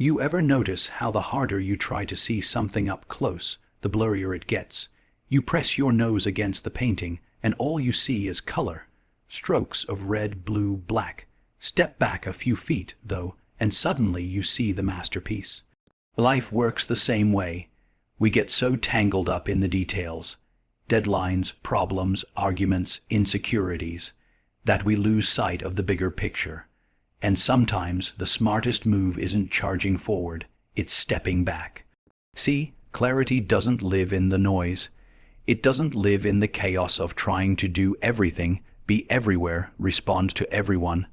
You ever notice how the harder you try to see something up close, the blurrier it gets? You press your nose against the painting, and all you see is color. Strokes of red, blue, black. Step back a few feet, though, and suddenly you see the masterpiece. Life works the same way. We get so tangled up in the details, deadlines, problems, arguments, insecurities, that we lose sight of the bigger picture. And sometimes the smartest move isn't charging forward, it's stepping back. See, clarity doesn't live in the noise. It doesn't live in the chaos of trying to do everything, be everywhere, respond to everyone.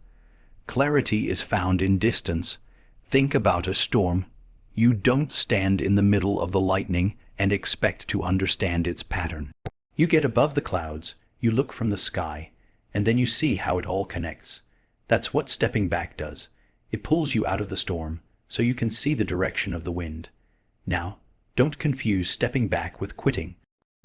Clarity is found in distance. Think about a storm. You don't stand in the middle of the lightning and expect to understand its pattern. You get above the clouds, you look from the sky, and then you see how it all connects. That's what stepping back does. It pulls you out of the storm, so you can see the direction of the wind. Now, don't confuse stepping back with quitting.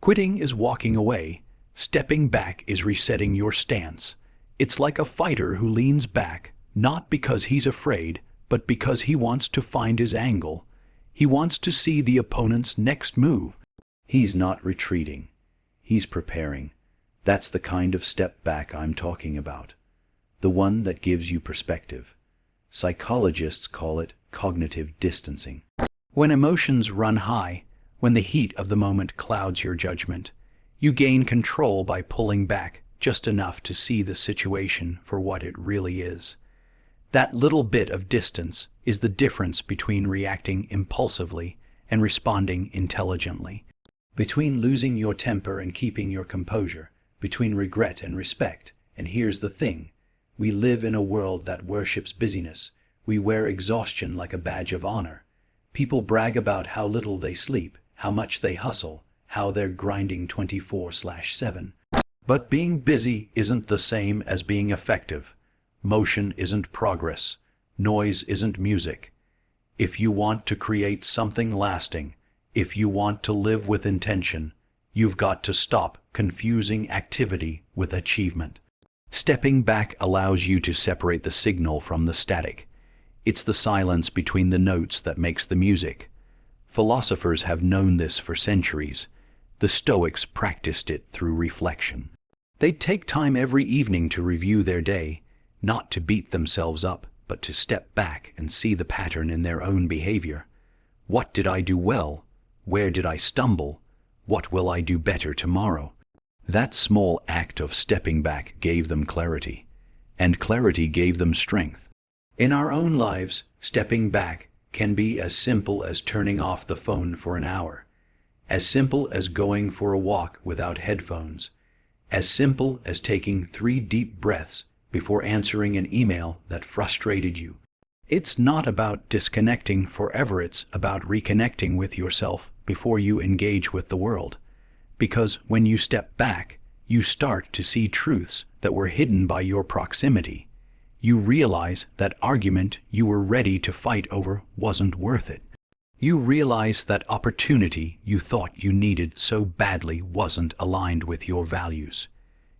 Quitting is walking away. Stepping back is resetting your stance. It's like a fighter who leans back, not because he's afraid, but because he wants to find his angle. He wants to see the opponent's next move. He's not retreating. He's preparing. That's the kind of step back I'm talking about. The one that gives you perspective. Psychologists call it cognitive distancing. When emotions run high, when the heat of the moment clouds your judgment, you gain control by pulling back just enough to see the situation for what it really is. That little bit of distance is the difference between reacting impulsively and responding intelligently, between losing your temper and keeping your composure, between regret and respect. And here's the thing. We live in a world that worships busyness. We wear exhaustion like a badge of honor. People brag about how little they sleep, how much they hustle, how they're grinding 24/7. But being busy isn't the same as being effective. Motion isn't progress. Noise isn't music. If you want to create something lasting, if you want to live with intention, you've got to stop confusing activity with achievement. Stepping back allows you to separate the signal from the static. It's the silence between the notes that makes the music. Philosophers have known this for centuries. The Stoics practiced it through reflection. They'd take time every evening to review their day, not to beat themselves up, but to step back and see the pattern in their own behavior. What did I do well? Where did I stumble? What will I do better tomorrow? That small act of stepping back gave them clarity, and clarity gave them strength. In our own lives, stepping back can be as simple as turning off the phone for an hour, as simple as going for a walk without headphones, as simple as taking 3 deep breaths before answering an email that frustrated you. It's not about disconnecting forever, it's about reconnecting with yourself before you engage with the world. Because when you step back, you start to see truths that were hidden by your proximity. You realize that argument you were ready to fight over wasn't worth it. You realize that opportunity you thought you needed so badly wasn't aligned with your values.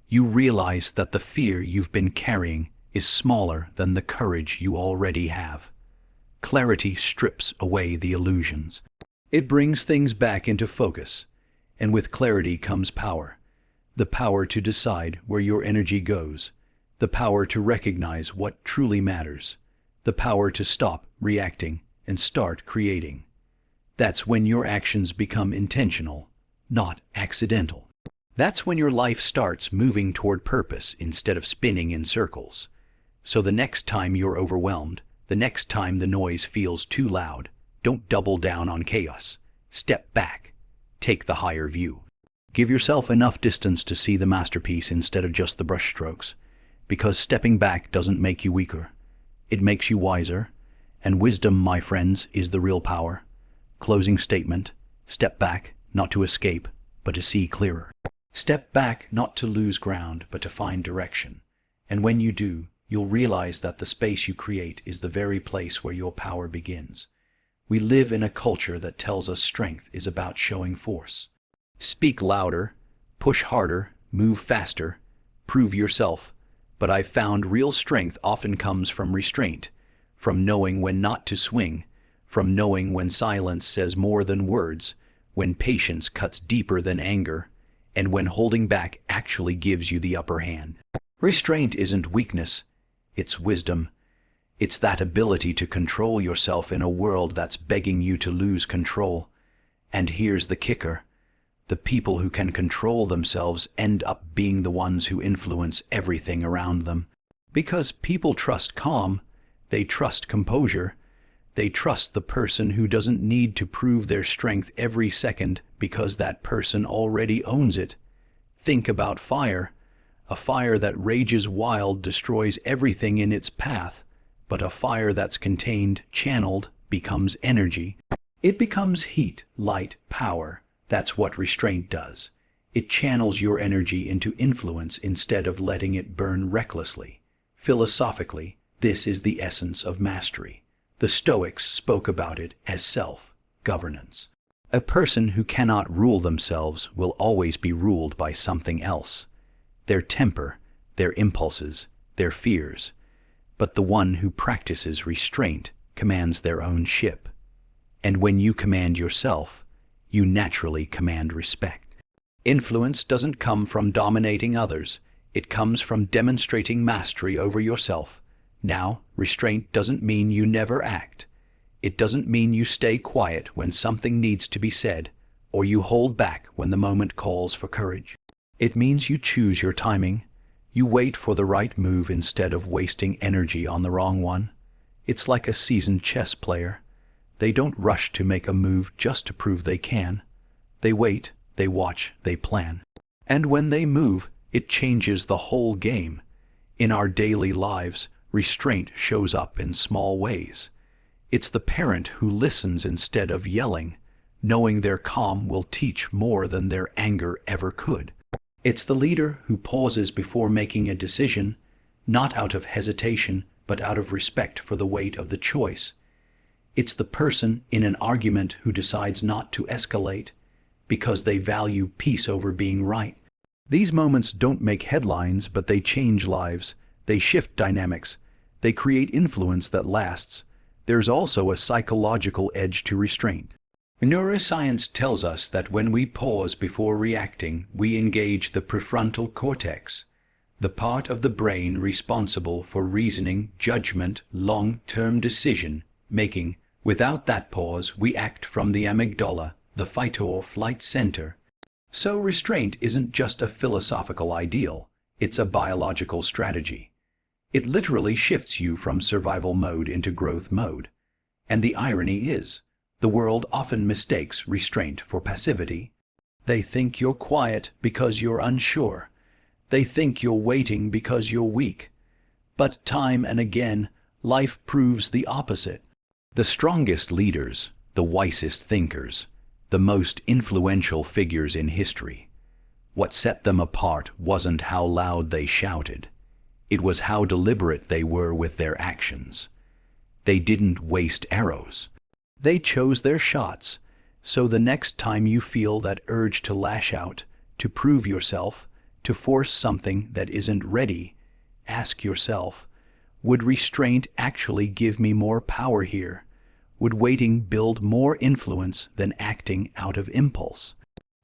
You realize that the fear you've been carrying is smaller than the courage you already have. Clarity strips away the illusions. It brings things back into focus. And with clarity comes power. The power to decide where your energy goes. The power to recognize what truly matters. The power to stop reacting and start creating. That's when your actions become intentional, not accidental. That's when your life starts moving toward purpose instead of spinning in circles. So the next time you're overwhelmed, the next time the noise feels too loud, don't double down on chaos. Step back. Take the higher view. Give yourself enough distance to see the masterpiece instead of just the brushstrokes, because stepping back doesn't make you weaker. It makes you wiser, and wisdom, my friends, is the real power. Closing statement: step back, not to escape, but to see clearer. Step back not to lose ground, but to find direction. And when you do, you'll realize that the space you create is the very place where your power begins. We live in a culture that tells us strength is about showing force. Speak louder, push harder, move faster, prove yourself. But I've found real strength often comes from restraint, from knowing when not to swing, from knowing when silence says more than words, when patience cuts deeper than anger, and when holding back actually gives you the upper hand. Restraint isn't weakness, it's wisdom. It's that ability to control yourself in a world that's begging you to lose control. And here's the kicker. The people who can control themselves end up being the ones who influence everything around them. Because people trust calm, they trust composure, they trust the person who doesn't need to prove their strength every second because that person already owns it. Think about fire. A fire that rages wild destroys everything in its path, but a fire that's contained, channeled, becomes energy. It becomes heat, light, power. That's what restraint does. It channels your energy into influence instead of letting it burn recklessly. Philosophically, this is the essence of mastery. The Stoics spoke about it as self-governance. A person who cannot rule themselves will always be ruled by something else. Their temper, their impulses, their fears. But the one who practices restraint commands their own ship. And when you command yourself, you naturally command respect. Influence doesn't come from dominating others. It comes from demonstrating mastery over yourself. Now, restraint doesn't mean you never act. It doesn't mean you stay quiet when something needs to be said, or you hold back when the moment calls for courage. It means you choose your timing. You wait for the right move instead of wasting energy on the wrong one. It's like a seasoned chess player. They don't rush to make a move just to prove they can. They wait, they watch, they plan. And when they move, it changes the whole game. In our daily lives, restraint shows up in small ways. It's the parent who listens instead of yelling, knowing their calm will teach more than their anger ever could. It's the leader who pauses before making a decision, not out of hesitation, but out of respect for the weight of the choice. It's the person in an argument who decides not to escalate because they value peace over being right. These moments don't make headlines, but they change lives. They shift dynamics. They create influence that lasts. There's also a psychological edge to restraint. Neuroscience tells us that when we pause before reacting, we engage the prefrontal cortex, the part of the brain responsible for reasoning, judgment, long-term decision-making. Without that pause, we act from the amygdala, the fight-or-flight center. So restraint isn't just a philosophical ideal, it's a biological strategy. It literally shifts you from survival mode into growth mode. And the irony is, the world often mistakes restraint for passivity. They think you're quiet because you're unsure. They think you're waiting because you're weak. But time and again, life proves the opposite. The strongest leaders, the wisest thinkers, the most influential figures in history, what set them apart wasn't how loud they shouted. It was how deliberate they were with their actions. They didn't waste arrows. They chose their shots. So the next time you feel that urge to lash out, to prove yourself, to force something that isn't ready, ask yourself, would restraint actually give me more power here? Would waiting build more influence than acting out of impulse?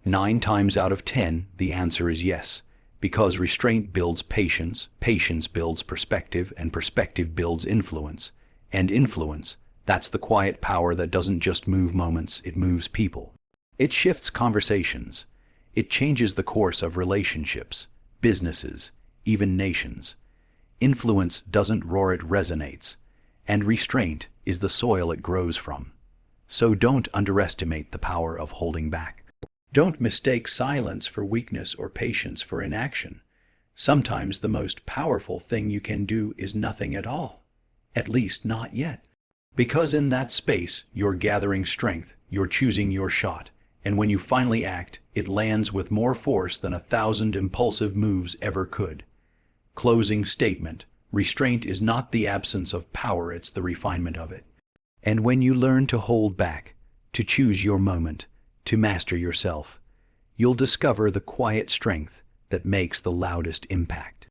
9 times out of 10, the answer is yes. Because restraint builds patience, patience builds perspective, and perspective builds influence. And influence, that's the quiet power that doesn't just move moments, it moves people. It shifts conversations. It changes the course of relationships, businesses, even nations. Influence doesn't roar, it resonates. And restraint is the soil it grows from. So don't underestimate the power of holding back. Don't mistake silence for weakness or patience for inaction. Sometimes the most powerful thing you can do is nothing at all. At least not yet. Because in that space, you're gathering strength, you're choosing your shot, and when you finally act, it lands with more force than 1,000 impulsive moves ever could. Closing statement: restraint is not the absence of power, it's the refinement of it. And when you learn to hold back, to choose your moment, to master yourself, you'll discover the quiet strength that makes the loudest impact.